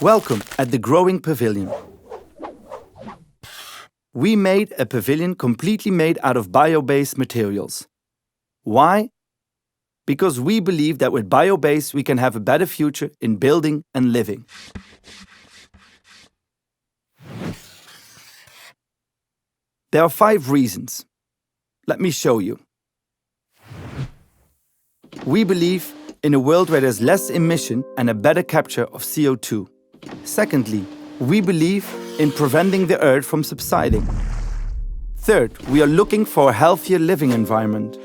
Welcome at the Growing Pavilion. We made a pavilion completely made out of bio-based materials. Why? Because we believe that with bio-based we can have a better future in building and living. There are 5 reasons. Let me show you. We believe in a world where there's less emission and a better capture of CO2. Secondly, we believe in preventing the Earth from subsiding. Third, we are looking for a healthier living environment.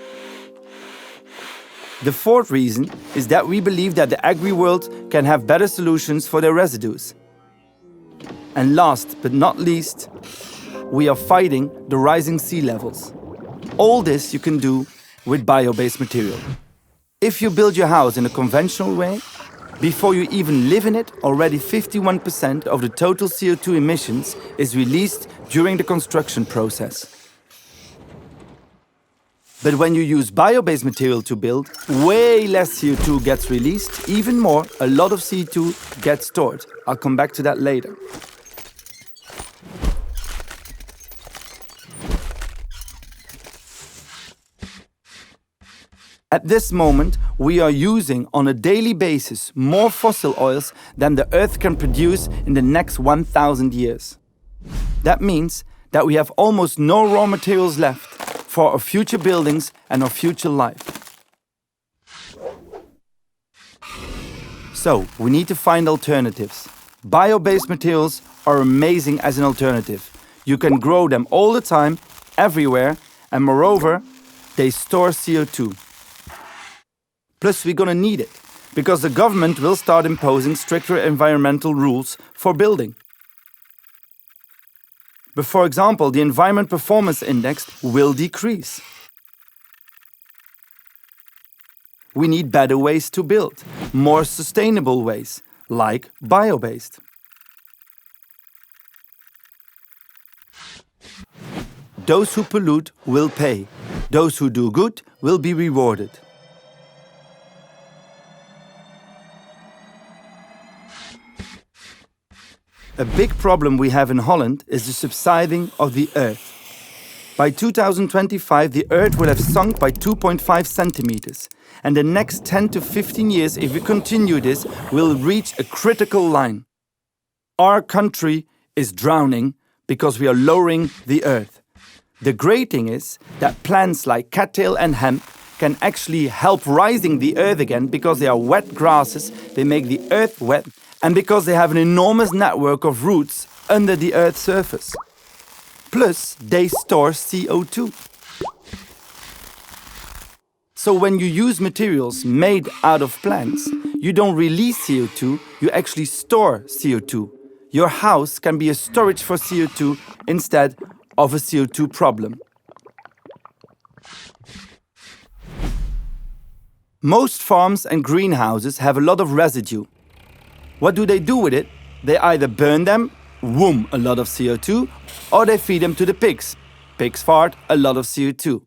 The 4th reason is that we believe that the agri-world can have better solutions for their residues. And last but not least, we are fighting the rising sea levels. All this you can do with bio-based material. If you build your house in a conventional way, before you even live in it, already 51% of the total CO2 emissions is released during the construction process. But when you use bio-based material to build, way less CO2 gets released. Even more, a lot of CO2 gets stored. I'll come back to that later. At this moment, we are using on a daily basis more fossil oils than the Earth can produce in the next 1,000 years. That means that we have almost no raw materials left for our future buildings and our future life. So, we need to find alternatives. Bio-based materials are amazing as an alternative. You can grow them all the time, everywhere, and moreover, they store CO2. Plus, we're gonna need it, because the government will start imposing stricter environmental rules for building. But for example, the Environment Performance Index will decrease. We need better ways to build, more sustainable ways, like bio-based. Those who pollute will pay. Those who do good will be rewarded. A big problem we have in Holland is the subsiding of the Earth. By 2025, the Earth will have sunk by 2.5 centimeters. And the next 10 to 15 years, if we continue this, we'll reach a critical line. Our country is drowning because we are lowering the Earth. The great thing is that plants like cattail and hemp can actually help rising the Earth again because they are wet grasses, they make the Earth wet, and because they have an enormous network of roots under the Earth's surface. Plus, they store CO2. So when you use materials made out of plants, you don't release CO2, you actually store CO2. Your house can be a storage for CO2 instead of a CO2 problem. Most farms and greenhouses have a lot of residue. What do they do with it? They either burn them, whoom, a lot of CO2, or they feed them to the pigs. Pigs fart, a lot of CO2.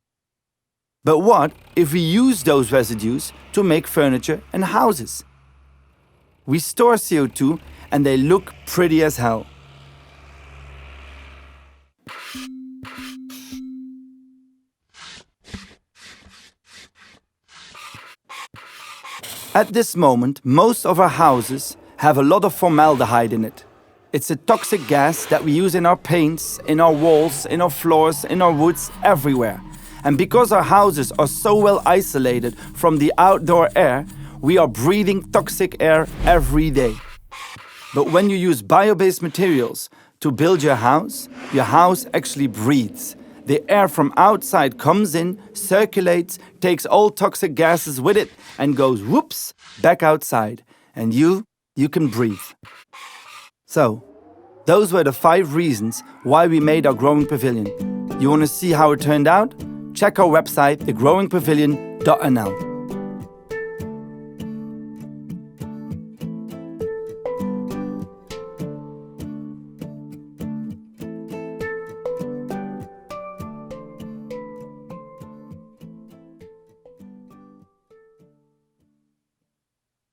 But what if we use those residues to make furniture and houses? We store CO2 and they look pretty as hell. At this moment, most of our houses have a lot of formaldehyde in it. It's a toxic gas that we use in our paints, in our walls, in our floors, in our woods, everywhere. And because our houses are so well isolated from the outdoor air, we are breathing toxic air every day. But when you use bio-based materials to build your house actually breathes. The air from outside comes in, circulates, takes all toxic gases with it, and goes whoops, back outside. And you can breathe. So, those were the 5 reasons why we made our Growing Pavilion. You want to see how it turned out? Check our website, thegrowingpavilion.nl.